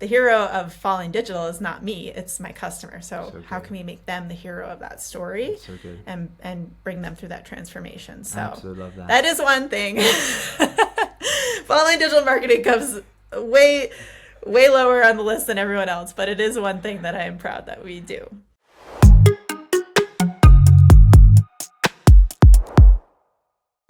the hero of Falling Digital is not me, it's my customer. So how good. can we make them the hero of that story So good. and bring them through that transformation? So I absolutely love that. That is one thing. Falling Digital Marketing comes way lower on the list than everyone else, but it is one thing that I am proud that we do.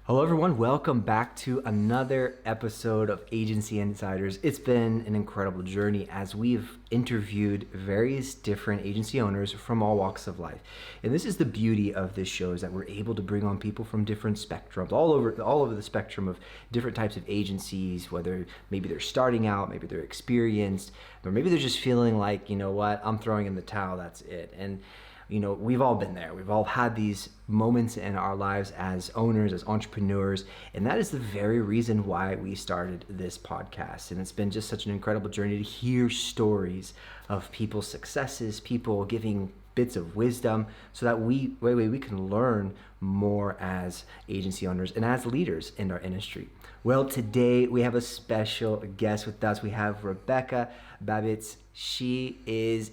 Hello everyone, welcome back to another episode of Agency Insiders. It's been an incredible journey as we've interviewed various different agency owners from all walks of life. And this is the beauty of this show, is that we're able to bring on people from different spectrums, all over the spectrum of different types of agencies, whether maybe they're starting out, maybe they're experienced, or maybe they're just feeling like, you know what, I'm throwing in the towel, that's it. And you know, we've all been there. We've all had these moments in our lives as owners, as entrepreneurs, and that is the very reason why we started this podcast. And it's been just such an incredible journey to hear stories of people's successes, people giving bits of wisdom, so that we can learn more as agency owners and as leaders in our industry. Well, today we have a special guest with us. We have Rebecca Babicz. She is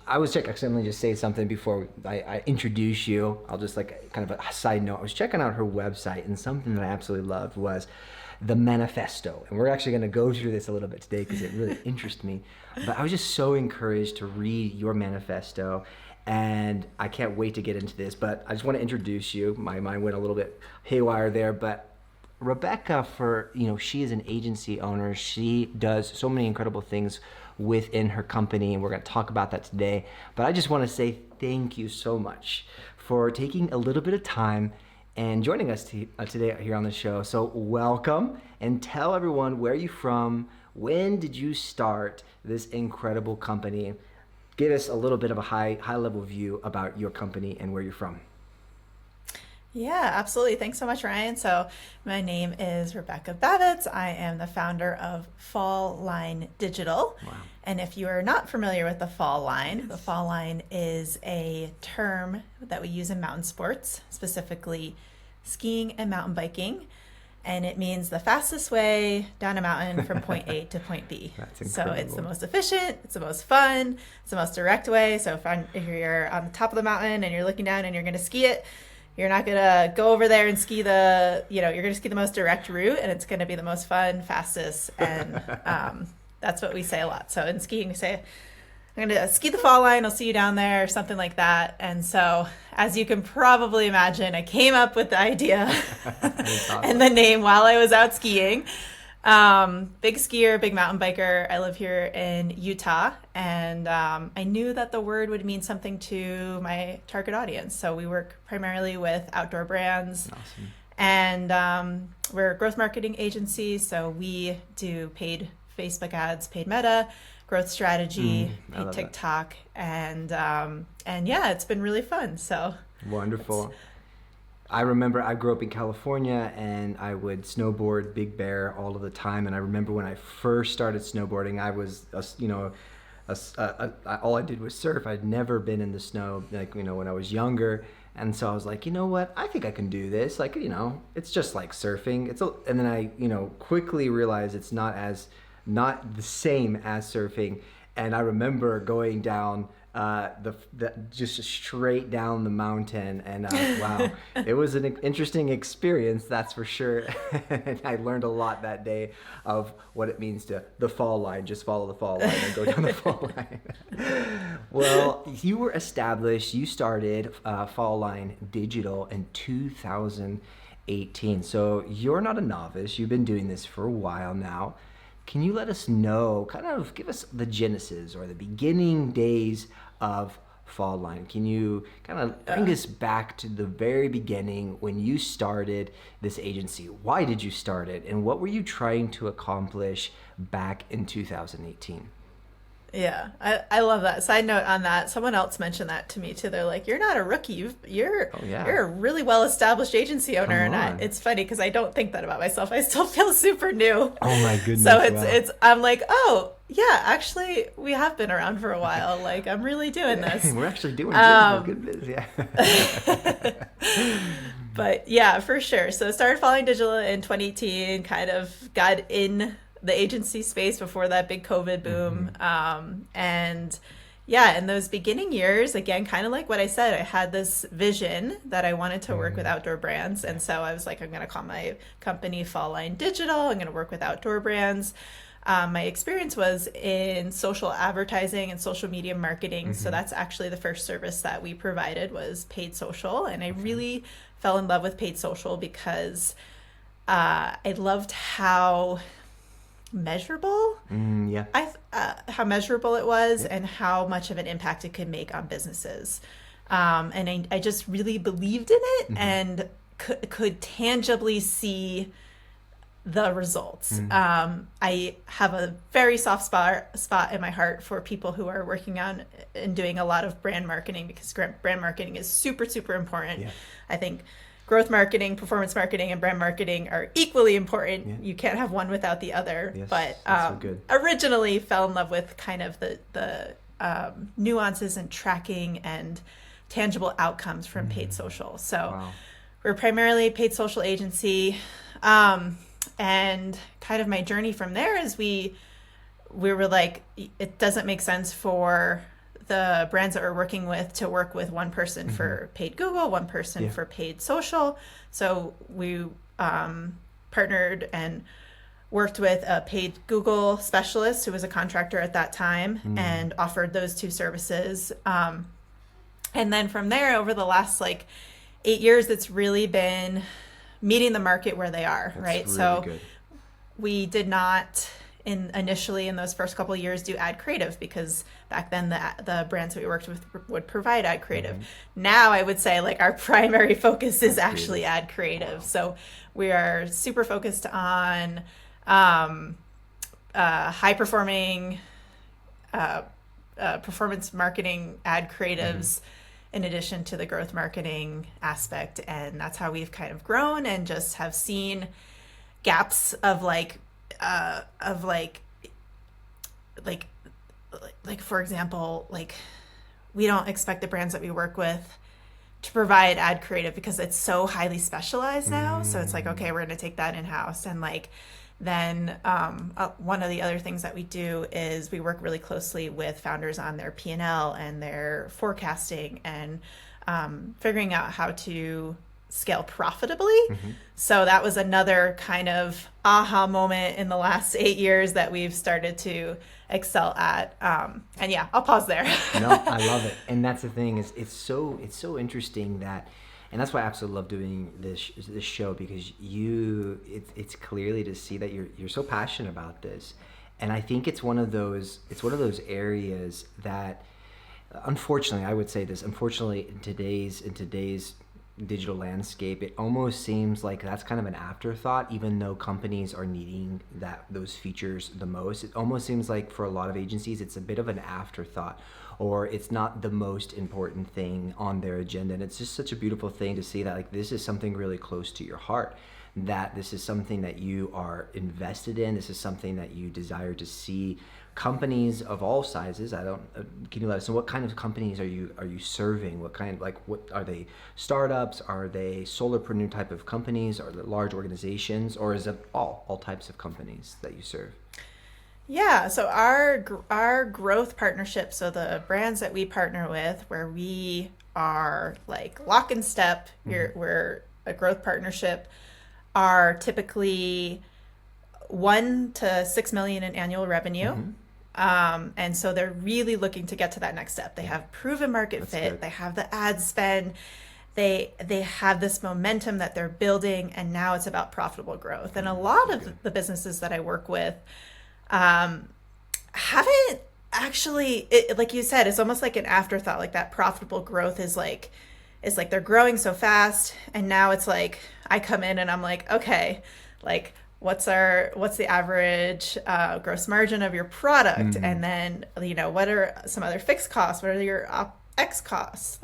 I was checking, actually, let me just say something before I introduce you. I'll just kind of a side note. I was checking out her website, and something that I absolutely loved was the manifesto. And we're actually going to go through this a little bit today because it really interests me. But I was just so encouraged to read your manifesto, and I can't wait to get into this. But I just want to introduce you. My mind went a little bit haywire there, but Rebecca, she is an agency owner. She does so many incredible things within her company, and we're going to talk about that today. But I just want to say thank you so much for taking a little bit of time and joining us today here on the show. So welcome, and tell everyone where you're from. When did you start this incredible company? Give us a little bit of a high level view about your company and where you're from. Yeah, absolutely. Thanks so much, Ryan. So my name is Rebecca Babicz. I am the founder of Fall Line Digital. Wow. And if you are not familiar with the Fall Line, the Fall Line is a term that we use in mountain sports, specifically skiing and mountain biking. And it means the fastest way down a mountain from point A to point B. That's incredible. So it's the most efficient, it's the most fun, it's the most direct way. So if you're on the top of the mountain and you're looking down and you're going to ski it, you're not going to go over there and ski you're going to ski the most direct route, and it's going to be the most fun, fastest, and that's what we say a lot. So in skiing, we say, I'm going to ski the fall line, I'll see you down there, or something like that. And so, as you can probably imagine, I came up with the idea Awesome. and the name while I was out skiing. Big skier, big mountain biker. I live here in Utah, and I knew that the word would mean something to my target audience. So we work primarily with outdoor brands. Awesome. And we're a growth marketing agency, so we do paid Facebook ads, paid Meta, growth strategy, paid TikTok, and yeah, it's been really fun. So wonderful. I remember I grew up in California, and I would snowboard Big Bear all of the time. And I remember when I first started snowboarding, I was, all I did was surf. I'd never been in the snow, when I was younger. And so I was like, you know what? I think I can do this. It's just like surfing. And then I, quickly realized it's not the same as surfing. And I remember going down just straight down the mountain, and wow, it was an interesting experience, that's for sure. And I learned a lot that day of what it means to the fall line. Just follow the fall line and go down the fall line. Well, you started Fall Line Digital in 2018, so you're not a novice. You've been doing this for a while now. Can you let us know, give us the genesis or the beginning days of Fall Line? Can you bring us back to the very beginning when you started this agency? Why did you start it? And what were you trying to accomplish back in 2018? Yeah, I love that. Side note on that, someone else mentioned that to me too. They're like, "You're not a rookie. You're a really well-established agency owner." And it's funny because I don't think that about myself. I still feel super new. Oh my goodness! So it's I'm like, oh yeah, actually we have been around for a while. Like I'm really doing this. We're actually doing good business. Yeah. But yeah, for sure. So started Falling Digital in 2018. Kind of got in the agency space before that big COVID boom. And yeah, in those beginning years, again, kind of like what I said, I had this vision that I wanted to work with outdoor brands. And so I was like, I'm going to call my company Fall Line Digital. I'm going to work with outdoor brands. My experience was in social advertising and social media marketing. So that's actually the first service that we provided was paid social. And I really fell in love with paid social because I loved how measurable how measurable it was and how much of an impact it could make on businesses. And I just really believed in it and could tangibly see the results. I have a very soft spot in my heart for people who are working on and doing a lot of brand marketing, because brand marketing is super, super important. I think growth marketing, performance marketing, and brand marketing are equally important. You can't have one without the other. But originally fell in love with kind of the nuances and tracking and tangible outcomes from paid social. So we're primarily a paid social agency. And kind of my journey from there is we were like, it doesn't make sense for the brands that we're working with to work with one person for paid Google, one person for paid social. So we partnered and worked with a paid Google specialist who was a contractor at that time and offered those two services. And then from there, over the last 8 years, it's really been meeting the market where they are. That's right. Really so good. We did not initially in those first couple of years do ad creative, because back then the brands that we worked with would provide ad creative. Now I would say our primary focus is actually ad creative. So we are super focused on high performing performance marketing ad creatives in addition to the growth marketing aspect. And that's how we've kind of grown and just have seen gaps of for example, we don't expect the brands that we work with to provide ad creative because it's so highly specialized now. So it's okay, we're going to take that in-house. And then one of the other things that we do is we work really closely with founders on their P&L and their forecasting and figuring out how to scale profitably. So that was another kind of aha moment in the last 8 years that we've started to excel at. And yeah, I'll pause there. No, I love it. And that's the thing, is it's so interesting that, and that's why I absolutely love doing this show, because it's clearly to see that you're so passionate about this. And I think it's one of those areas that, unfortunately, I would say this, unfortunately in today's digital landscape, it almost seems like that's kind of an afterthought, even though companies are needing those features the most. It almost seems like for a lot of agencies it's a bit of an afterthought, or it's not the most important thing on their agenda. And it's just such a beautiful thing to see that this is something really close to your heart, that this is something that you are invested in. This is something that you desire to see companies of all sizes. Can you let us know what kind of companies are you serving? What kind, what are they? Startups? Are they solopreneur type of companies? Are they large organizations? Or is it all types of companies that you serve? Yeah, so our growth partnership, so the brands that we partner with, where we are lock and step, we're a growth partnership, are typically 1 to 6 million in annual revenue. And so they're really looking to get to that next step. They have proven market fit. Good. They have the ad spend. They have this momentum that they're building, and now it's about profitable growth. And a lot of the businesses that I work with haven't actually, like you said, it's almost like an afterthought. That profitable growth is they're growing so fast, and now it's I come in and I'm okay, what's the average gross margin of your product? And then, what are some other fixed costs? What are your OpEx costs?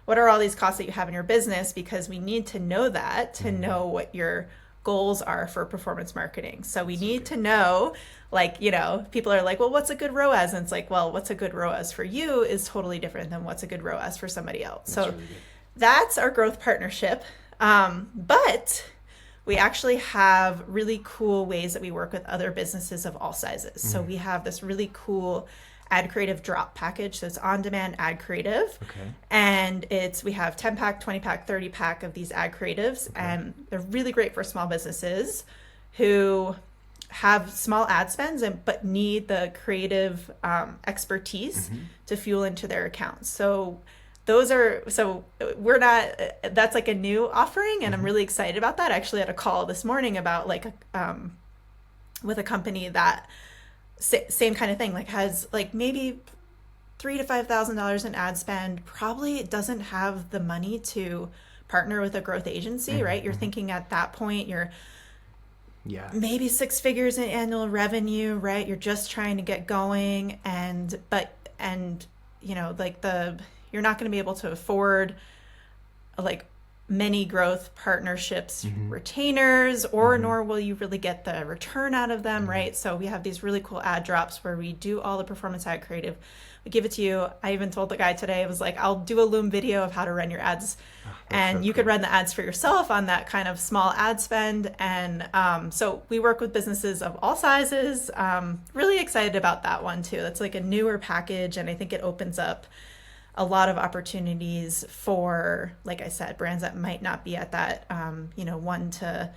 What are all these costs that you have in your business? Because we need to know that to know what your goals are for performance marketing. So we need to know, people are well, what's a good ROAS? And it's well, what's a good ROAS for you is totally different than what's a good ROAS for somebody else. That's really that's our growth partnership. But we actually have really cool ways that we work with other businesses of all sizes. So we have this really cool ad creative drop package. So it's on-demand ad creative. Okay. And we have 10 pack, 20 pack, 30 pack of these ad creatives. Okay. And they're really great for small businesses who have small ad spends but need the creative expertise to fuel into their accounts. So we're not, that's like a new offering, and I'm really excited about that. I actually had a call this morning about with a company that same kind of thing, like has like maybe $3,000 to $5,000 in ad spend, probably doesn't have the money to partner with a growth agency, right? You're thinking at that point, you're maybe 6 figures in annual revenue, right? You're just trying to get going, you're not going to be able to afford like many growth partnerships retainers, or nor will you really get the return out of them, right? So we have these really cool ad drops where we do all the performance ad creative. We give it to you. I even told the guy today, I was like, I'll do a Loom video of how to run your ads. And you could run the ads for yourself on that kind of small ad spend. And so we work with businesses of all sizes. Really excited about that one too. That's like a newer package, and I think it opens up a lot of opportunities for, like I said, brands that might not be at that, $1 to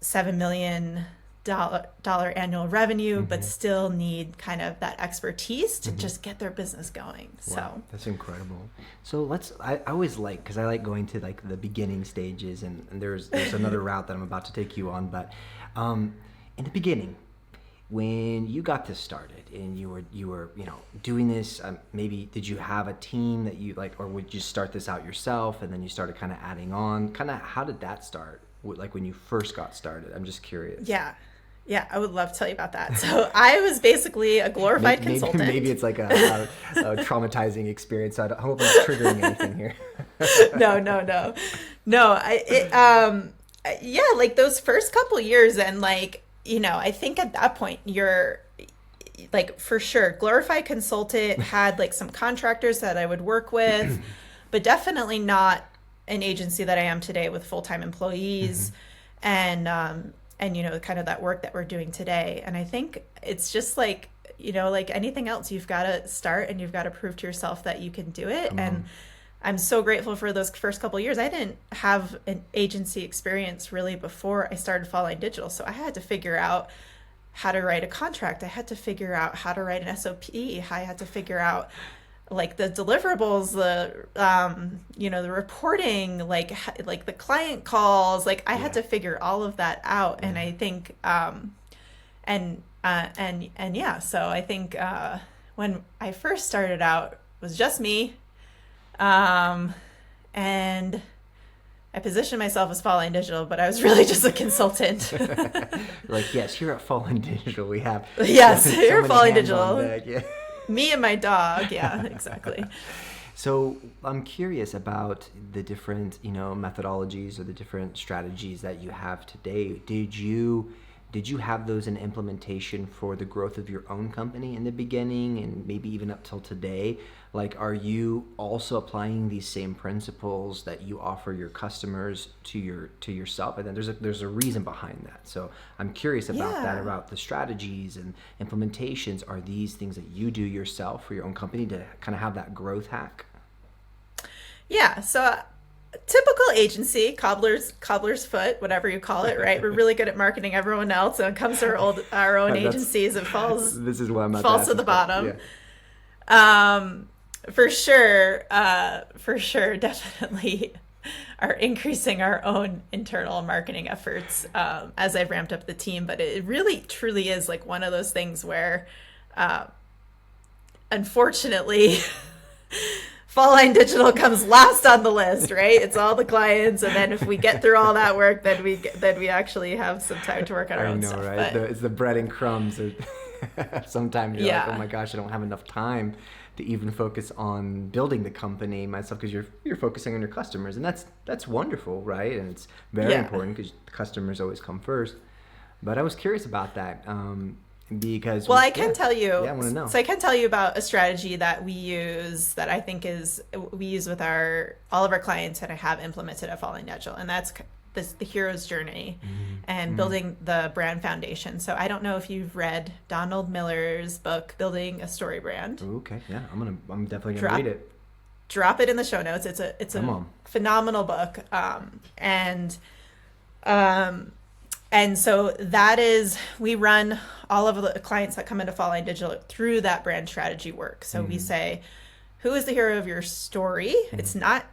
$7 million annual revenue, but still need kind of that expertise to just get their business going. Wow, so that's incredible. So I always because I like going to like the beginning stages, and there's another route that I'm about to take you on, but in the beginning, when you got this started and you were doing this, maybe did you have a team that you or would you start this out yourself and then you started kind of adding on? Kind of how did that start? Like when you first got started? I'm just curious. Yeah, I would love to tell you about that. So I was basically a glorified consultant. Maybe it's like a traumatizing experience. So I hope I'm not triggering anything here. No. Like those first couple years, and I think at that point you're like, for sure, glorified consultant, had like some contractors that I would work with, but definitely not an agency that I am today with full-time employees and kind of that work that we're doing today. And I think it's just like anything else, you've got to start and you've got to prove to yourself that you can do it. And I'm so grateful for those first couple of years. I didn't have an agency experience really before I started Following Digital. So I had to figure out how to write a contract. I had to figure out how to write an SOP. I had to figure out like the deliverables, the reporting, like the client calls. Like I had to figure all of that out. And I think, so I think when I first started out, it was just me. And I positioned myself as Following Digital, but I was really just a consultant. Like, yes, here at Following Digital, we have here at Following Digital. Yeah. Me and my dog. Yeah, exactly. So I'm curious about the different, methodologies or the different strategies that you have today. Did you have those in implementation for the growth of your own company in the beginning and maybe even up till today? Like, are you also applying these same principles that you offer your customers to yourself? And then there's a reason behind that. So I'm curious about that, about the strategies and implementations. Are these things that you do yourself for your own company to kind of have that growth hack? Yeah. So typical agency, cobbler's foot, whatever you call it, right? We're really good at marketing everyone else, and it comes to our own agencies, it falls. This is why I'm falls to the bottom. Yeah. For sure, definitely are increasing our own internal marketing efforts as I've ramped up the team. But it really, truly is like one of those things where, unfortunately, Following Digital comes last on the list, right? It's all the clients, and then if we get through all that work, then we actually have some time to work on our own stuff. I know, right? It's the bread and crumbs. Sometimes you're like, oh my gosh, I don't have enough time to even focus on building the company myself, because you're focusing on your customers, and that's wonderful, right? And it's very important because customers always come first. But I was curious about that. Because I can tell you. Yeah, I want to know. So I can tell you about a strategy that we use that I think we use with all of our clients, and I have implemented at Following Digital, and that's the hero's journey and building the brand foundation. So I don't know if you've read Donald Miller's book, Building a Story Brand. Okay, yeah, I'm definitely gonna read it. Drop it in the show notes. It's a phenomenal book. And so that is, we run all of the clients that come into Fall Line Digital through that brand strategy work. So we say, who is the hero of your story? It's not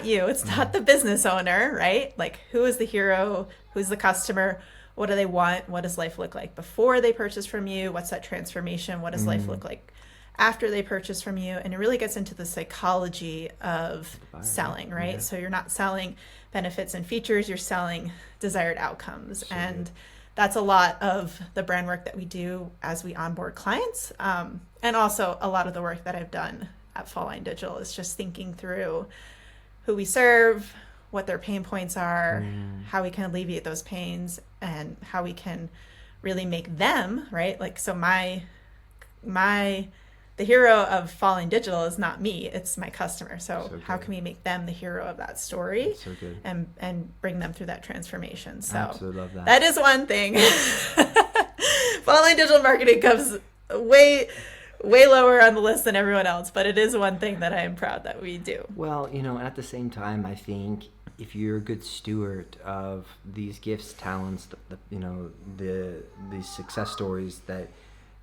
you. It's not the business owner, right? Like, who is the hero? Who's the customer? What do they want? What does life look like before they purchase from you? What's that transformation? What does life look like after they purchase from you? And it really gets into the psychology of selling, right? So you're not selling benefits and features, you're selling desired outcomes. And that's a lot of the brand work that we do as we onboard clients. And also a lot of the work that I've done at Fall Line Digital is just thinking through who we serve, what their pain points are, how we can alleviate those pains, and how we can really make them, right? Like, so the hero of Fall Line Digital is not me, it's my customer. So how can we make them the hero of that story and bring them through that transformation? So absolutely love that. That is one thing. Fall Line Digital marketing comes way lower on the list than everyone else, but it is one thing that I am proud that we do. Well, at the same time, I think if you're a good steward of these gifts, talents, these success stories that,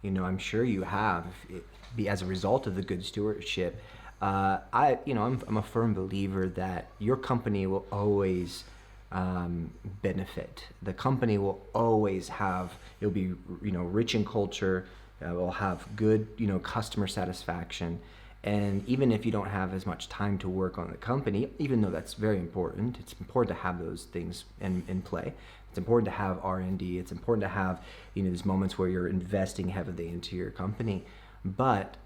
I'm sure you have, as a result of the good stewardship, I'm a firm believer that your company will always benefit. The company will always it'll be, rich in culture. Will have good, customer satisfaction. And even if you don't have as much time to work on the company, even though that's very important, it's important to have those things in play. It's important to have R&D. It's important to have, these moments where you're investing heavily into your company. But,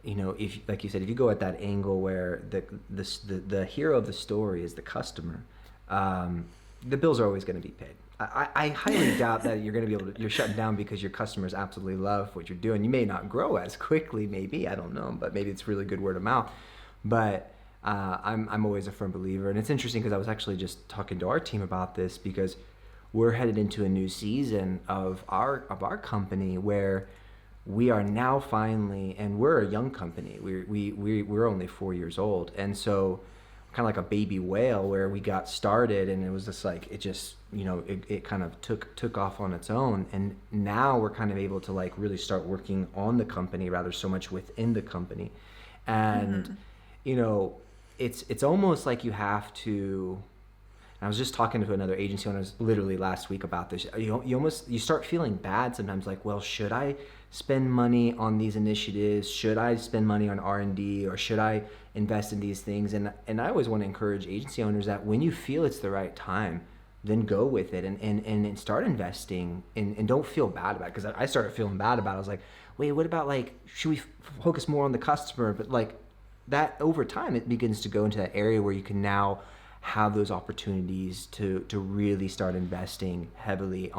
if, like you said, if you go at that angle where the hero of the story is the customer, the bills are always going to be paid. I highly doubt that you're going to be you're shutting down because your customers absolutely love what you're doing. You may not grow as quickly, maybe, I don't know, but maybe it's really good word of mouth. But I'm always a firm believer. And it's interesting because I was actually just talking to our team about this, because we're headed into a new season of our company where we are now finally, and we're a young company. We're only 4 years old. And so kind of like a baby whale, where we got started and it was just like, it just, it kind of took off on its own. And now we're kind of able to like really start working on the company rather so much within the company. And, it's almost like you have to, I was just talking to another agency owner literally last week about this. You start feeling bad sometimes, like, well, should I spend money on these initiatives? Should I spend money on R&D, or should I invest in these things? And I always want to encourage agency owners that when you feel it's the right time, then go with it and start investing, and don't feel bad about it. Because I started feeling bad about it. I was like, wait, what about, like, should we focus more on the customer? But like that, over time, it begins to go into that area where you can now have those opportunities to really start investing heavily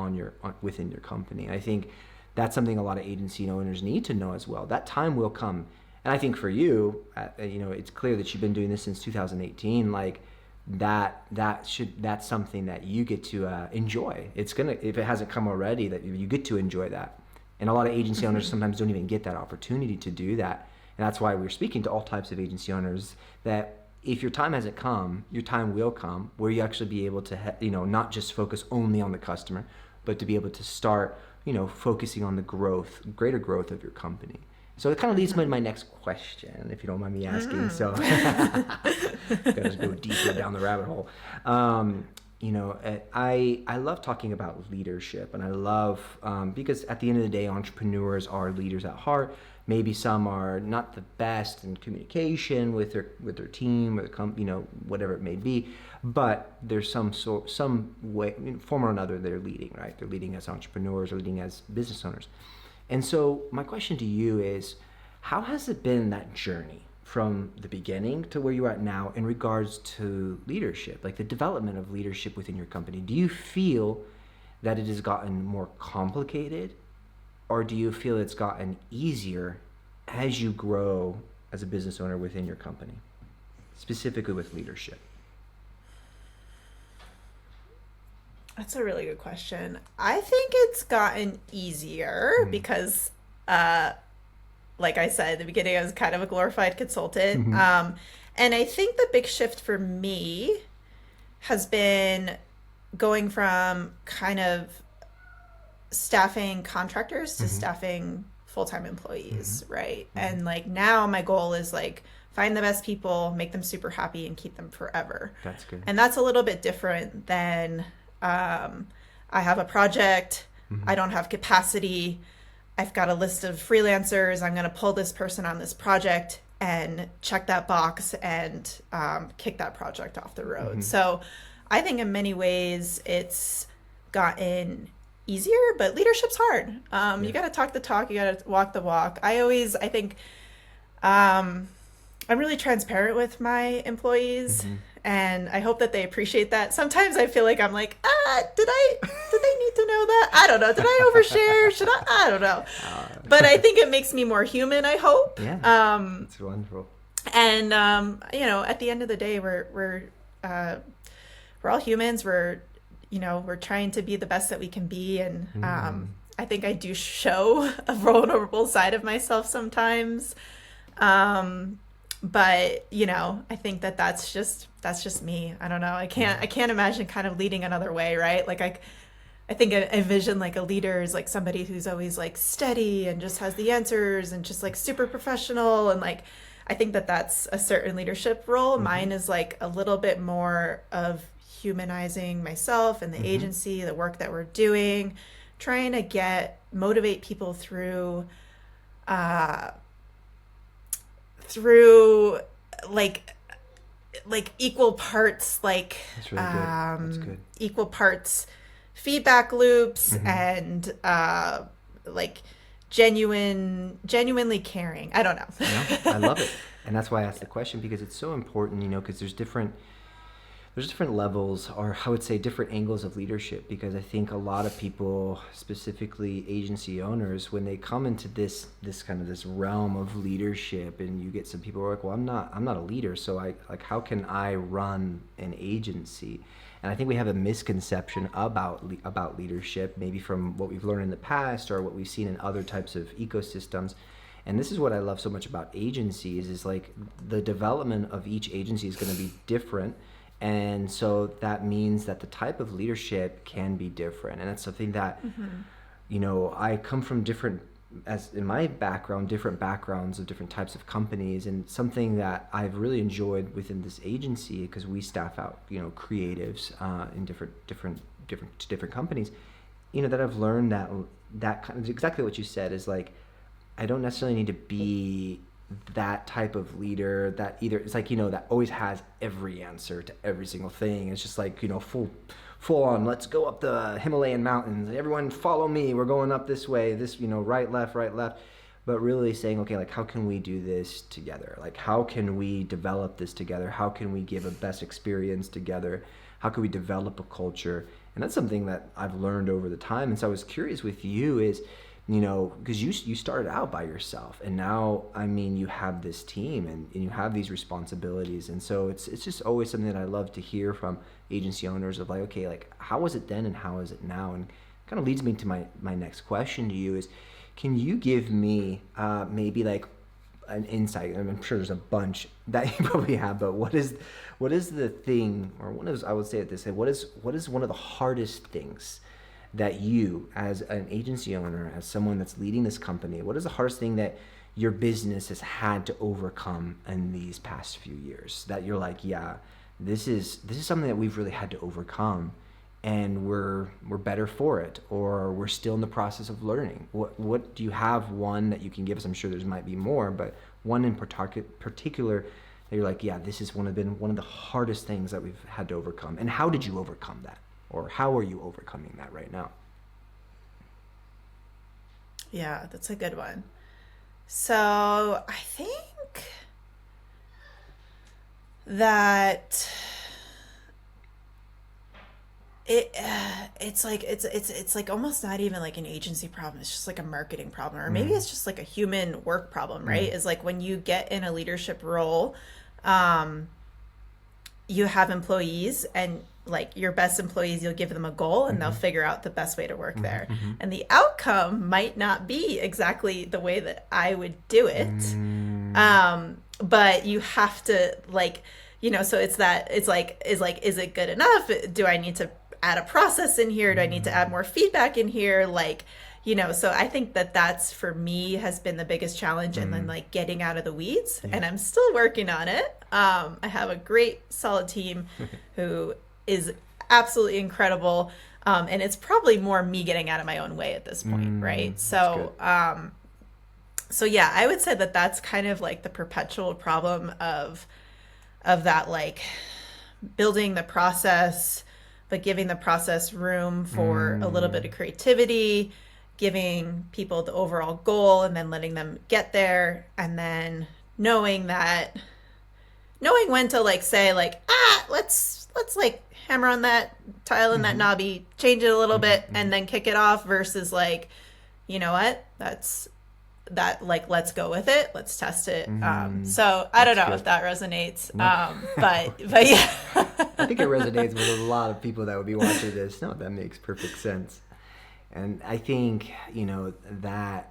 within your company. And I think that's something a lot of agency owners need to know as well. That time will come. And I think for you, it's clear that you've been doing this since 2018. Like that's something that you get to enjoy. It's gonna, if it hasn't come already, that you get to enjoy that. And a lot of agency owners sometimes don't even get that opportunity to do that. And that's why we're speaking to all types of agency owners, that if your time hasn't come, your time will come, where you actually be able to, not just focus only on the customer, but to be able to start, focusing on the greater growth of your company. So it kind of leads me to my next question, if you don't mind me asking. So gotta go deeper down the rabbit hole. I love talking about leadership, and I love, because at the end of the day, entrepreneurs are leaders at heart. Maybe some are not the best in communication with their team or whatever it may be, but there's some way, form or another, they're leading, right? They're leading as entrepreneurs or leading as business owners. And so my question to you is, how has it been, that journey from the beginning to where you're at now in regards to leadership, like the development of leadership within your company? Do you feel that it has gotten more complicated, or do you feel it's gotten easier as you grow as a business owner within your company, specifically with leadership? That's a really good question. I think it's gotten easier because, like I said at the beginning, I was kind of a glorified consultant. And I think the big shift for me has been going from kind of staffing contractors to staffing full-time employees, right? And like now my goal is like find the best people, make them super happy, and keep them forever. That's good. And that's a little bit different than I have a project, I don't have capacity, I've got a list of freelancers, I'm going to pull this person on this project and check that box and kick that project off the road. So I think in many ways it's gotten easier, but leadership's hard. You got to talk the talk, you got to walk the walk. I think I'm really transparent with my employees, and I hope that they appreciate that. Sometimes I feel like I'm like, did they need to know that? I don't know. Did I overshare? Should I don't know. But I think it makes me more human, I hope. Yeah. It's wonderful. And at the end of the day, we're all humans. We're trying to be the best that we can be, and I think I do show a vulnerable side of myself sometimes. But I think that's just me. I don't know. I can't imagine kind of leading another way, right? Like I think I envision like a leader is like somebody who's always like steady and just has the answers and just like super professional, and like I think that's a certain leadership role. Mine is like a little bit more of humanizing myself and the agency, the work that we're doing, trying to motivate people through like equal parts, like That's really good. That's good. equal parts feedback loops and like genuinely caring. I don't know. I love it. And that's why I asked the question, because it's so important, because there's different levels, or I would say different angles of leadership, because I think a lot of people, specifically agency owners, when they come into this kind of this realm of leadership, and you get some people who are like, well, I'm not a leader, so how can I run an agency? And I think we have a misconception about leadership, maybe from what we've learned in the past or what we've seen in other types of ecosystems. And this is what I love so much about agencies, is like the development of each agency is going to be different. And so that means that the type of leadership can be different. And it's something that, I come from different backgrounds of different types of companies, and something that I've really enjoyed within this agency, because we staff out, creatives in different companies, that I've learned that kind of exactly what you said is like, I don't necessarily need to be that type of leader that either it's like that always has every answer to every single thing. It's just like full on, let's go up the Himalayan mountains, everyone follow me, we're going up this way, this right left, but really saying, okay, like how can we do this together? Like how can we develop this together? How can we give a best experience together? How can we develop a culture? And that's something that I've learned over the time. And so I was curious with you is, because you started out by yourself, and now, you have this team and you have these responsibilities. And so it's just always something that I love to hear from agency owners of like, okay, like how was it then and how is it now? And kind of leads me to my next question to you is, can you give me maybe like an insight? I'm sure there's a bunch that you probably have, but what is the thing, or I would say it this way, what is one of the hardest things that you, as an agency owner, as someone that's leading this company, what is the hardest thing that your business has had to overcome in these past few years that you're like, yeah, this is something that we've really had to overcome, and we're better for it, or we're still in the process of learning? What do you have, one that you can give us? I'm sure there might be more, but one in particular that you're like, yeah, this has been one of the hardest things that we've had to overcome. And how did you overcome that? Or how are you overcoming that right now? Yeah, that's a good one. So I think that it's like almost not even like an agency problem. It's just like a marketing problem, or maybe it's just like a human work problem, right? Is like when you get in a leadership role, you have employees, and like your best employees, you'll give them a goal and they'll figure out the best way to work there. And the outcome might not be exactly the way that I would do it. But you have to like, you know, so it's like, is it good enough? Do I need to add a process in here? Do I need to add more feedback in here? Like, you know, so I think that that's for me has been the biggest challenge, and then like getting out of the weeds, and I'm still working on it. I have a great solid team who is absolutely incredible. And it's probably more me getting out of my own way at this point. Right. So, so yeah, I would say that that's kind of like the perpetual problem of that, like building the process, but giving the process room for a little bit of creativity, giving people the overall goal and then letting them get there, and then knowing when to like say like, let's like hammer on that tile and that knobby, change it a little bit and then kick it off, versus like, you know what, let's go with it, let's test it. So I don't know if that resonates. But yeah. I think it resonates with a lot of people that would be watching this. No, that makes perfect sense. And I think, you know, I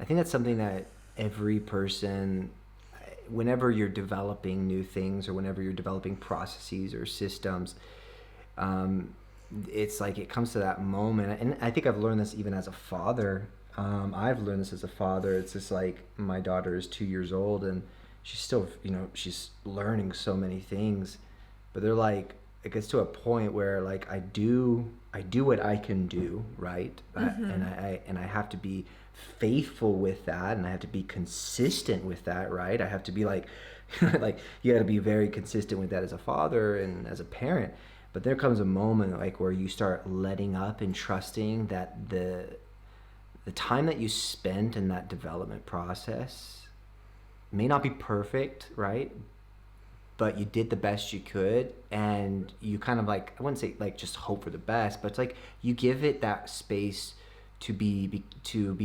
think that's something that every person, whenever you're developing new things or whenever you're developing processes or systems, it's like it comes to that moment. And I think I've learned this even as a father. I've learned this as a father. It's just like my daughter is 2 years old and she's still, you know, she's learning so many things. But they're like, it gets to a point where like I do what I can do, right? And I have to be faithful with that, and I have to be consistent with that, right? I have to be like like you got to be very consistent with that as a father and as a parent. But there comes a moment like where you start letting up and trusting that the time that you spent in that development process may not be perfect, right? But you did the best you could, and you kind of like, I wouldn't say like just hope for the best, but it's like you give it that space to be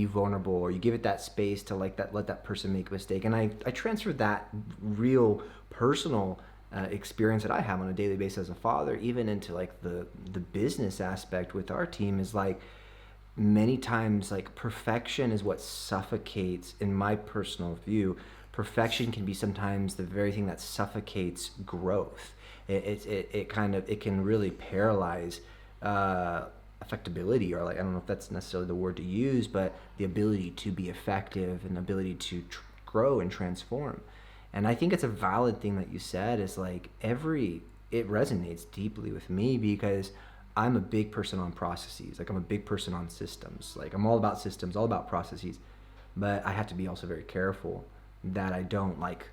vulnerable, or you give it that space to like let that person make a mistake. And I transferred that real personal experience that I have on a daily basis as a father, even into like the business aspect with our team. Is like many times like perfection is what suffocates, in my personal view. Perfection can be sometimes the very thing that suffocates growth. It can really paralyze effectability, or like, I don't know if that's necessarily the word to use, but the ability to be effective and the ability to grow and transform. And I think it's a valid thing that you said, is like it resonates deeply with me, because I'm a big person on processes. Like I'm a big person on systems. Like I'm all about systems, all about processes, but I have to be also very careful that I don't like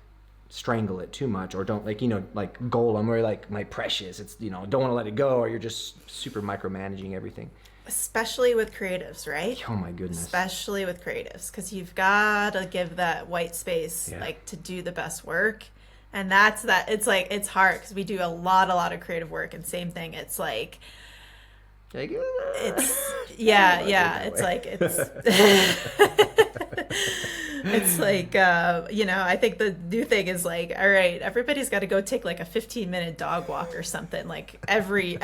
strangle it too much, or don't like, you know, like Golem, where like my precious, it's, you know, don't want to let it go, or you're just super micromanaging everything. Especially with creatives, right? Oh my goodness. Especially with creatives, because you've got to give that white space, like to do the best work. And it's like, it's hard because we do a lot of creative work, and same thing. It's like, it's it's like, you know, I think the new thing is like, all right, everybody's got to go take like a 15-minute dog walk or something. Like every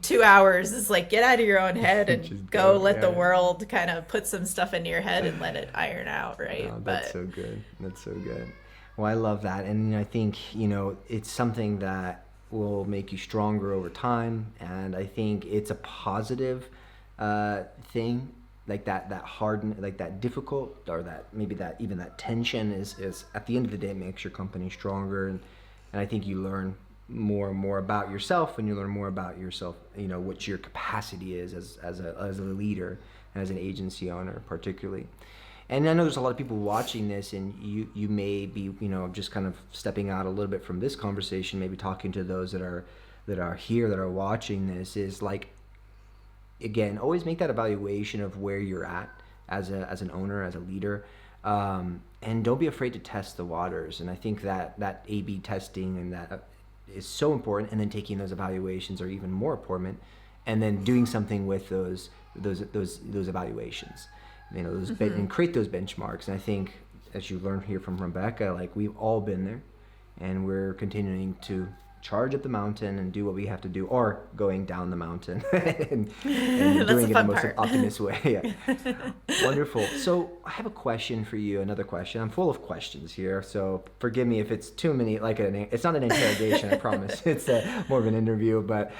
2 hours is like, get out of your own head and go let the world kind of put some stuff into your head and let it iron out, right? Oh, that's so good. That's so good. Well, I love that. And I think, you know, it's something that will make you stronger over time. And I think it's a positive thing. Like that hard, like that difficult, or that maybe that even that tension is at the end of the day, it makes your company stronger. And I think you learn more and more about yourself, and you learn more about yourself, you know, what your capacity is as a leader and as an agency owner particularly. And I know there's a lot of people watching this, and you may be, you know, just kind of stepping out a little bit from this conversation, maybe talking to those that are here, that are watching this, is like, again, always make that evaluation of where you're at as an owner, as a leader, and don't be afraid to test the waters. And I think that A/B testing and that is so important. And then taking those evaluations are even more important, and then doing something with those evaluations. You know, and create those benchmarks. And I think, as you learn here from Rebecca, like we've all been there, and we're continuing to charge up the mountain and do what we have to do, or going down the mountain and doing it in the most optimist way. Yeah. Wonderful. So I have a question for you, another question. I'm full of questions here, so forgive me if it's too many, it's not an interrogation, I promise. It's more of an interview, but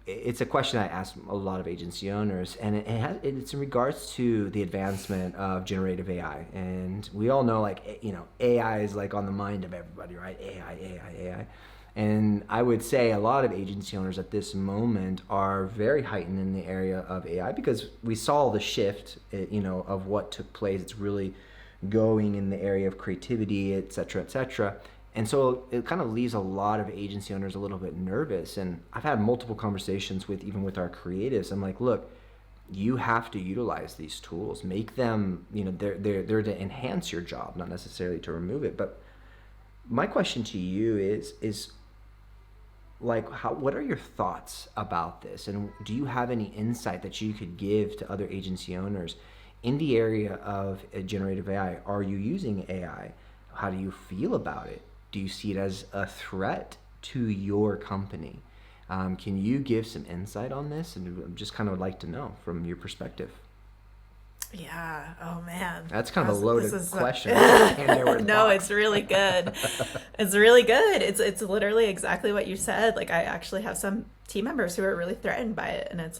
it's a question I ask a lot of agency owners, and it's in regards to the advancement of generative AI. And we all know, AI is on the mind of everybody, right? AI. And I would say a lot of agency owners at this moment are very heightened in the area of AI, because we saw the shift, of what took place. It's really going in the area of creativity, et cetera, et cetera. And so it kind of leaves a lot of agency owners a little bit nervous. And I've had multiple conversations with our creatives. I'm like, look, you have to utilize these tools, make them, they're to enhance your job, not necessarily to remove it. But my question to you is what are your thoughts about this? And do you have any insight that you could give to other agency owners in the area of generative AI? Are you using AI? How do you feel about it? Do you see it as a threat to your company? Can you give some insight on this? And just kind of like to know from your perspective. Yeah. Oh man. That's kind of a loaded question. No, it's really good. It's really good. It's literally exactly what you said. I actually have some team members who are really threatened by it, and I'm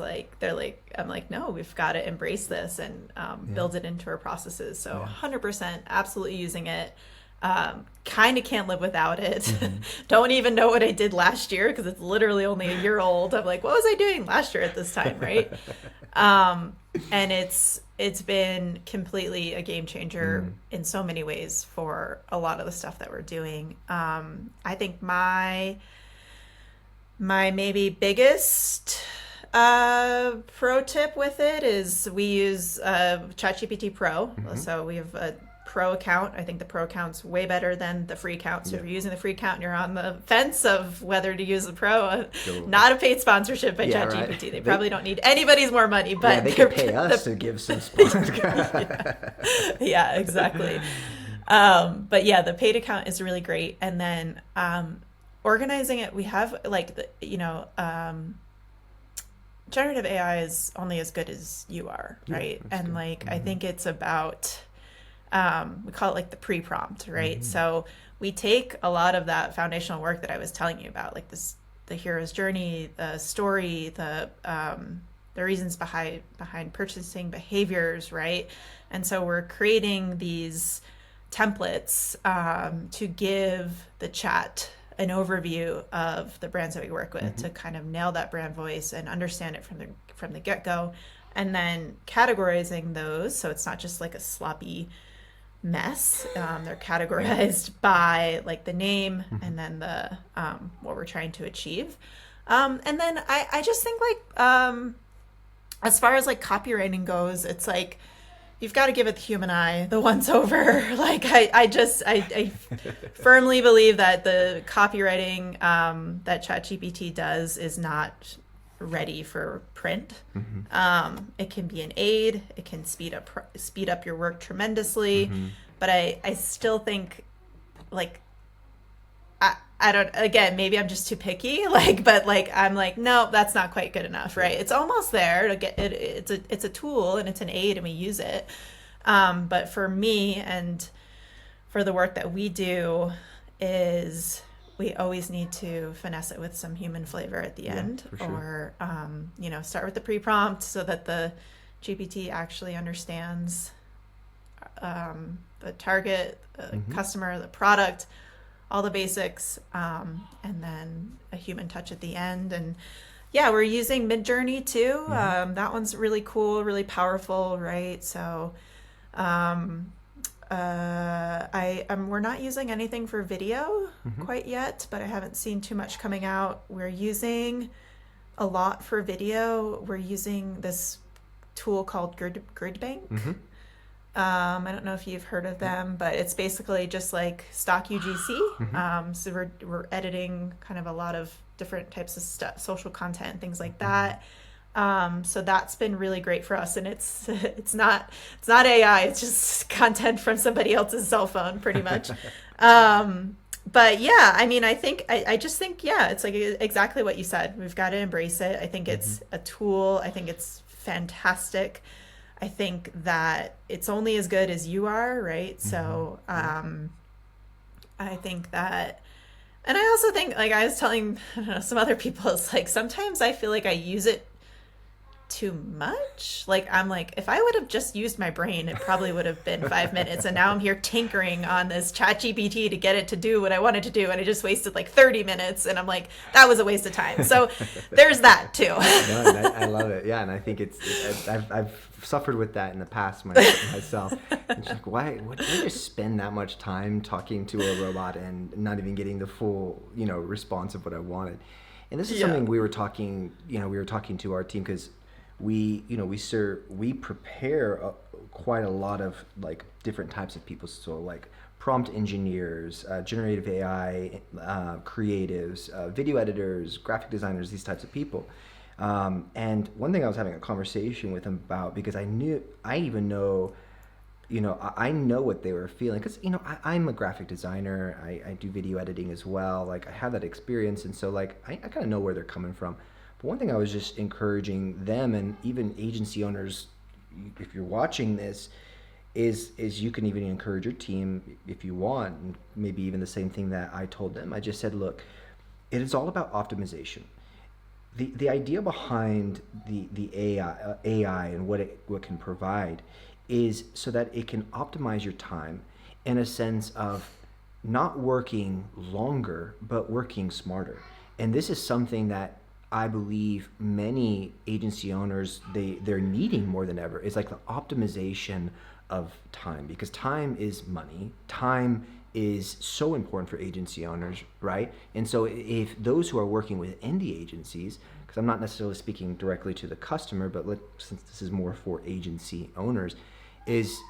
like, no, we've got to embrace this and build it into our processes. So 100% absolutely using it. Kind of can't live without it. Mm-hmm. Don't even know what I did last year, because it's literally only a year old. I'm like, what was I doing last year at this time, right? And it's been completely a game changer in so many ways for a lot of the stuff that we're doing. I think my maybe biggest pro tip with it is we use ChatGPT Pro. Mm-hmm. So we have a Pro account. I think the Pro account's way better than the free account. So if you're using the free account and you're on the fence of whether to use the Pro, not a paid sponsorship by ChatGPT. Right. They probably don't need anybody's more money, but they could pay us to give some sponsors. Yeah, exactly. But yeah, the paid account is really great. And then organizing it, we have generative AI is only as good as you are, right? And good. I think it's about we call it the pre-prompt, right? Mm-hmm. So we take a lot of that foundational work that I was telling you about, the hero's journey, the story, the reasons behind purchasing behaviors, right? And so we're creating these templates to give the chat an overview of the brands that we work with, to kind of nail that brand voice and understand it from the get-go, and then categorizing those so it's not just a sloppy mess. They're categorized by the name and then the what we're trying to achieve. And then I just think as far as copywriting goes, it's you've got to give it the human eye, the once over. I firmly believe that the copywriting that ChatGPT does is not ready for print. It can be an aid. It can speed up your work tremendously. But I still think I don't, again, maybe I'm just too picky, but I'm no, that's not quite good enough, right? It's almost there to get it. It's a tool and it's an aid and we use it. But for me and for the work that we do is we always need to finesse it with some human flavor at the end, or, start with the pre-prompt so that the GPT actually understands the target, the customer, the product, all the basics, and then a human touch at the end. And yeah, we're using Midjourney too. That one's really cool, really powerful, right? So we're not using anything for video quite yet, but I haven't seen too much coming out. We're using a lot for video. We're using this tool called GridBank. I don't know if you've heard of them, but it's basically just like stock UGC. So we're editing kind of a lot of different types of stuff, social content and things like that. So that's been really great for us, and it's not AI, it's just content from somebody else's cell phone pretty much. But yeah, I mean, I just think, yeah, it's like exactly what you said. We've got to embrace it. I think it's a tool. I think it's fantastic. I think that it's only as good as you are, right? So I think that, and I also think, like I was telling, I don't know, some other people, it's like sometimes I feel like I use it too much. Like I'm like, if I would have just used my brain, it probably would have been 5 minutes, and now I'm here tinkering on this chat GPT to get it to do what I wanted to do, and I just wasted like 30 minutes, and I'm like, that was a waste of time. So there's that too. No, I love it. Yeah, and I think I've suffered with that in the past myself. It's like, why do I just spend that much time talking to a robot and not even getting the full, response of what I wanted? And this is something we were talking to our team, because we prepare quite a lot of like different types of people. So like prompt engineers, generative AI, creatives, video editors, graphic designers, these types of people. And one thing I was having a conversation with them about, because I know what they were feeling, because I'm a graphic designer. I do video editing as well. Like I have that experience, and so like I kind of know where they're coming from. But one thing I was just encouraging them, and even agency owners, if you're watching this, is you can even encourage your team if you want, and maybe even the same thing that I told them. I just said, look, it is all about optimization. The idea behind the AI and what can provide is so that it can optimize your time in a sense of not working longer, but working smarter. And this is something that I believe many agency owners, they're needing more than ever. It's like the optimization of time, because time is money. Time is so important for agency owners, right? And so if those who are working within the agencies, because I'm not necessarily speaking directly to the customer, but since this is more for agency owners, is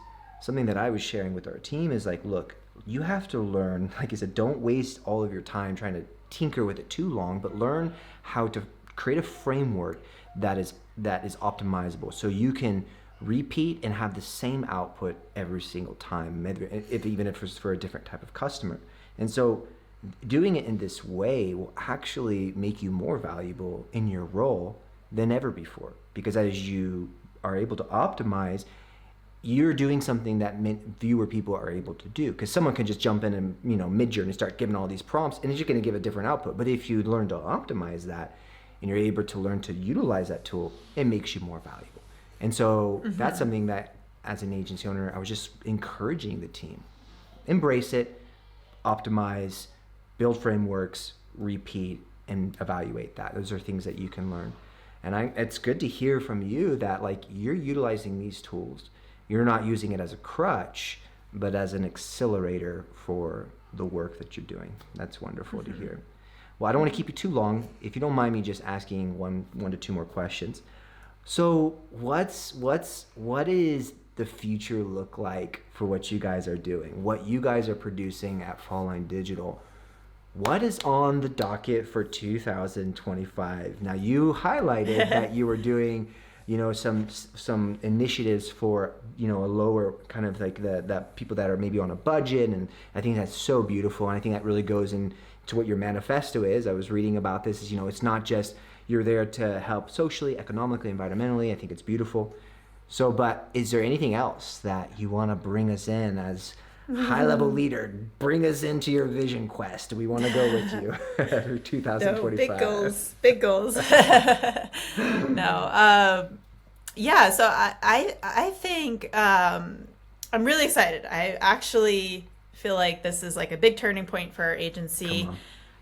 something that I was sharing with our team is like, look, you have to learn, like I said, don't waste all of your time trying to tinker with it too long, but learn how to create a framework that is optimizable, so you can repeat and have the same output every single time, even if it's for a different type of customer. And so doing it in this way will actually make you more valuable in your role than ever before, because as you are able to optimize, you're doing something that fewer people are able to do, because someone can just jump in and mid-journey start giving all these prompts, and it's just going to give a different output. But if you learn to optimize that and you're able to learn to utilize that tool, it makes you more valuable. And so that's something that as an agency owner, I was just encouraging the team. Embrace it, optimize, build frameworks, repeat, and evaluate that. Those are things that you can learn. And it's good to hear from you that like you're utilizing these tools. You're not using it as a crutch, but as an accelerator for the work that you're doing. That's wonderful to hear. Well, I don't want to keep you too long. If you don't mind me just asking one to two more questions. So what is the future look like for what you guys are doing? What you guys are producing at Fall Line Digital? What is on the docket for 2025? Now, you highlighted that you were doing some initiatives for a lower kind of like the people that are maybe on a budget, and I think that's so beautiful, and I think that really goes into what your manifesto is. I was reading about this. Is it's not just you're there to help socially, economically, environmentally. I think it's beautiful. So, but is there anything else that you want to bring us in as high-level leader? Bring us into your vision quest. We want to go with you for 2025. No, big goals. No. Yeah, so I think I'm really excited. I actually feel like this is like a big turning point for our agency.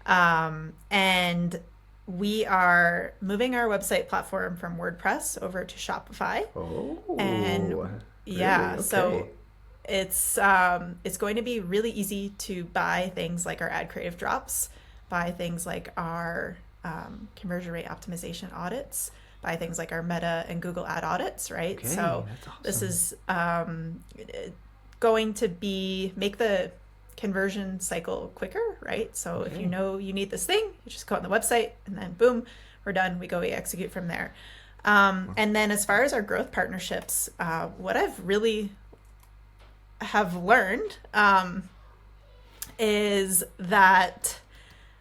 And we are moving our website platform from WordPress over to Shopify. And yeah, really? Okay. So it's going to be really easy to buy things like our ad creative drops, buy things like our conversion rate optimization audits, buy things like our Meta and Google ad audits, right? Okay, so that's awesome. This is going to make the conversion cycle quicker, right? So if you know you need this thing, you just go on the website and then boom, we're done. We execute from there. And then as far as our growth partnerships, what I've really have learned is that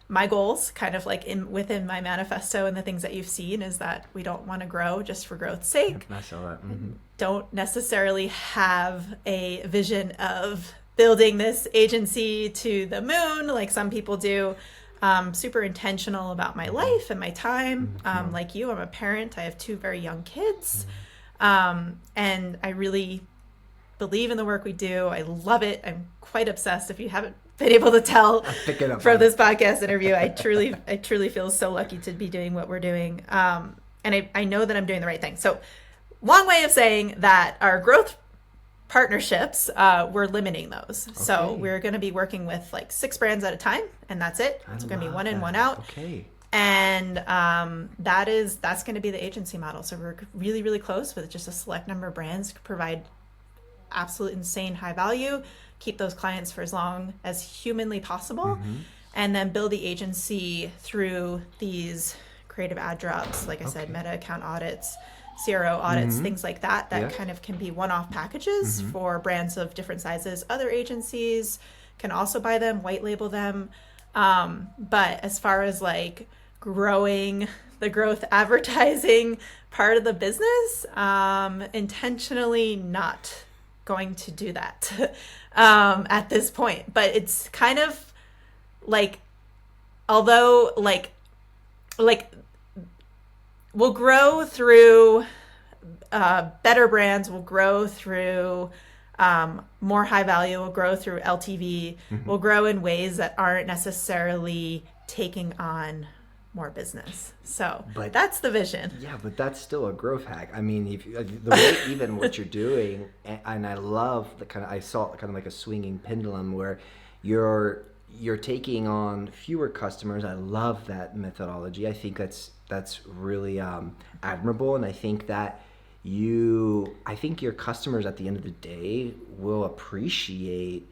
my goals, kind of like within my manifesto and the things that you've seen, is that we don't want to grow just for growth's sake. I saw that. Mm-hmm. Don't necessarily have a vision of building this agency to the moon like some people do. Super intentional about my life and my time. Like you, I'm a parent. I have 2 very young kids. And I really believe in the work we do. I love it. I'm quite obsessed. If you haven't been able to tell from this podcast interview, I truly feel so lucky to be doing what we're doing. And I know that I'm doing the right thing. So long way of saying that our growth partnerships, we're limiting those. Okay. So we're going to be working with like 6 brands at a time, and that's it. It's going to be one in, one out. Okay. And that's going to be the agency model. So we're really, really close with just a select number of brands to provide absolute insane high value, keep those clients for as long as humanly possible, and then build the agency through these creative ad drops, like I said, meta account audits, CRO audits, things like that kind of can be one-off packages for brands of different sizes. Other agencies can also buy them, white label them. But as far as like growing the growth advertising part of the business, intentionally not going to do that at this point. But it's kind of like, although like we'll grow through better brands, we'll grow through more high value, we'll grow through LTV, we'll grow in ways that aren't necessarily taking on more business. So but that's the vision. Yeah, but that's still a growth hack. I mean, if the way even what you're doing, and I love I saw kind of like a swinging pendulum where you're taking on fewer customers. I love that methodology. I think that's really admirable, and I think that I think your customers at the end of the day will appreciate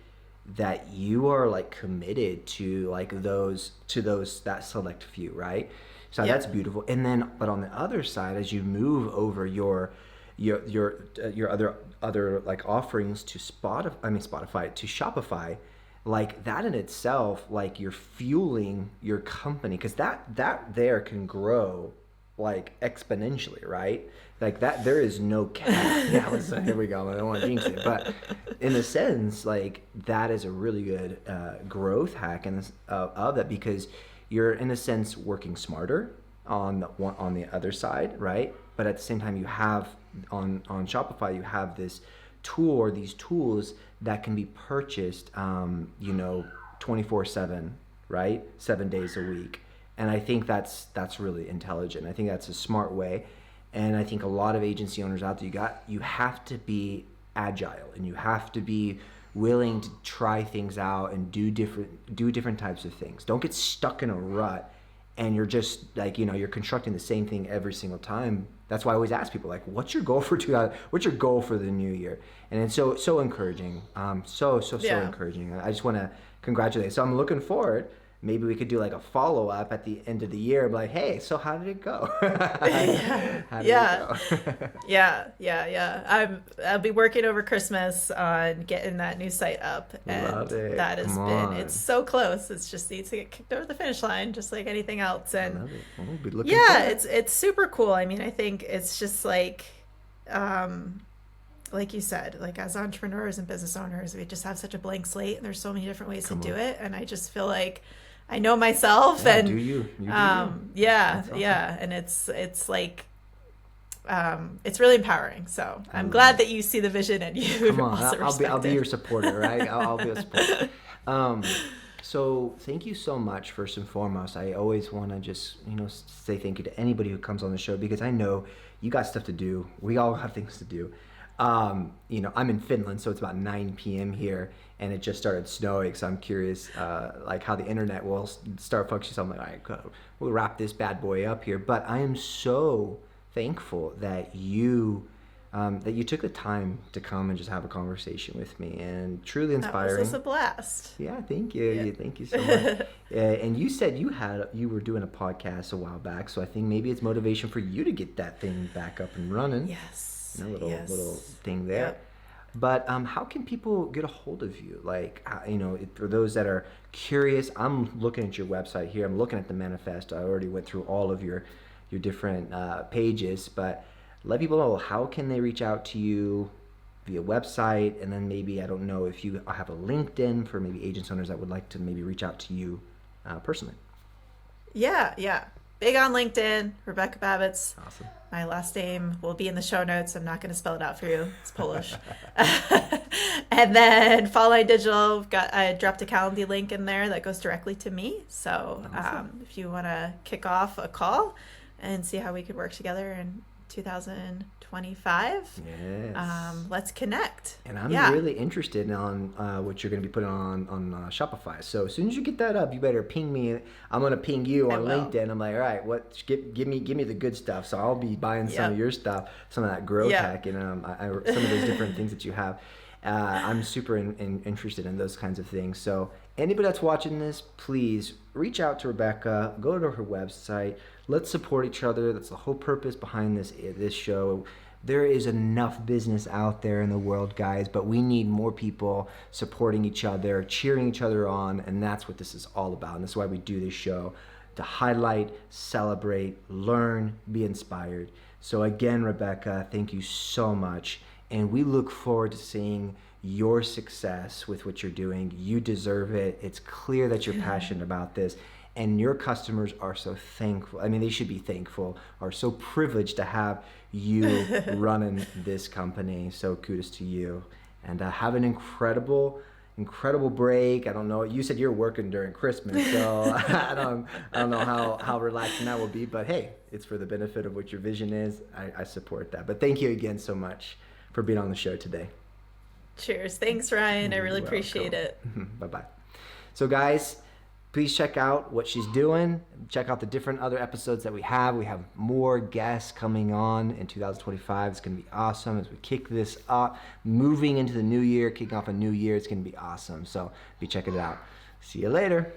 that you are like committed to like that select few, right? So that's beautiful. And then, but on the other side, as you move over your other like offerings to Spotify to Shopify, like that in itself, like you're fueling your company, because that there can grow like exponentially, right? Like that, there is no cap. Yeah, here we go. I don't want to jinx it, but in a sense, like that is a really good growth hack of that, because you're in a sense working smarter on the other side, right? But at the same time, you have on Shopify, you have this tool or these tools that can be purchased, 24/7, right? 7 days a week. And I think that's really intelligent. I think that's a smart way. And I think a lot of agency owners out there, you have to be agile, and you have to be willing to try things out and do different types of things. Don't get stuck in a rut and you're just like, you're constructing the same thing every single time. That's why I always ask people, like, what's your goal for the new year? And it's so encouraging. So encouraging. I just want to congratulate. So I'm looking forward. Maybe we could do like a follow-up at the end of the year, like, hey, so how did it go? I'll be working over Christmas on getting that new site up. And love it. That has it's so close. It just needs to get kicked over the finish line, just like anything else. And I love it. We'll be looking for it. It's super cool. I mean, I think it's just like you said, like as entrepreneurs and business owners, we just have such a blank slate, and there's so many different ways to do it. And I just feel like I know myself, and do you do awesome. And it's like it's really empowering. So I'm glad that you see the vision, and you come on. I'll be your supporter, right? I'll be a supporter. So thank you so much. First and foremost, I always want to just say thank you to anybody who comes on the show, because I know you got stuff to do. We all have things to do. I'm in Finland, so it's about 9 p.m. here, and it just started snowing. So I'm curious, like how the internet will start functioning. So I'm like, all right, we'll wrap this bad boy up here. But I am so thankful that you took the time to come and just have a conversation with me, and truly inspiring. That was a blast. Yeah, thank you. Yeah. Thank you so much. And you said you were doing a podcast a while back, so I think maybe it's motivation for you to get that thing back up and running. Yes. Little thing there. Yep. But how can people get a hold of you? Like, for those that are curious, I'm looking at your website here. I'm looking at the manifest. I already went through all of your different pages, but let people know, how can they reach out to you via website? And then maybe, I don't know if you have a LinkedIn for maybe agents owners that would like to maybe reach out to you personally. Yeah. Big on LinkedIn, Rebecca Babicz. Awesome. My last name will be in the show notes. I'm not going to spell it out for you. It's Polish. And then Fall Line Digital, I dropped a Calendly link in there that goes directly to me. So Awesome. if you want to kick off a call and see how we could work together in 2025, Yes. let's connect. And I'm really interested on what you're going to be putting on Shopify. So as soon as you get that up, you better ping me. I'm going to ping you on LinkedIn. I'm like, all right, give me the good stuff. So I'll be buying some of your stuff, some of that grow tech, and some of those different things that you have. I'm super interested in those kinds of things. So anybody that's watching this, please reach out to Rebecca. Go to her website. Let's support each other. That's the whole purpose behind this show. There is enough business out there in the world, guys, but we need more people supporting each other, cheering each other on, and that's what this is all about. And that's why we do this show, to highlight, celebrate, learn, be inspired. So again, Rebecca, thank you so much. And we look forward to seeing your success with what you're doing. You deserve it. It's clear that you're passionate about this. And your customers are so thankful. I mean, they should be thankful, are so privileged to have you running this company. So kudos to you. And have an incredible break. I don't know. You said you're working during Christmas, so I don't know how relaxing that will be. But hey, it's for the benefit of what your vision is. I support that. But thank you again so much for being on the show today. Cheers. Thanks, Ryan. I really appreciate it. Bye-bye. So guys, please check out what she's doing. Check out the different other episodes that we have. We have more guests coming on in 2025. It's going to be awesome as we kick this up. Moving into the new year, kicking off a new year, it's going to be awesome. So be checking it out. See you later.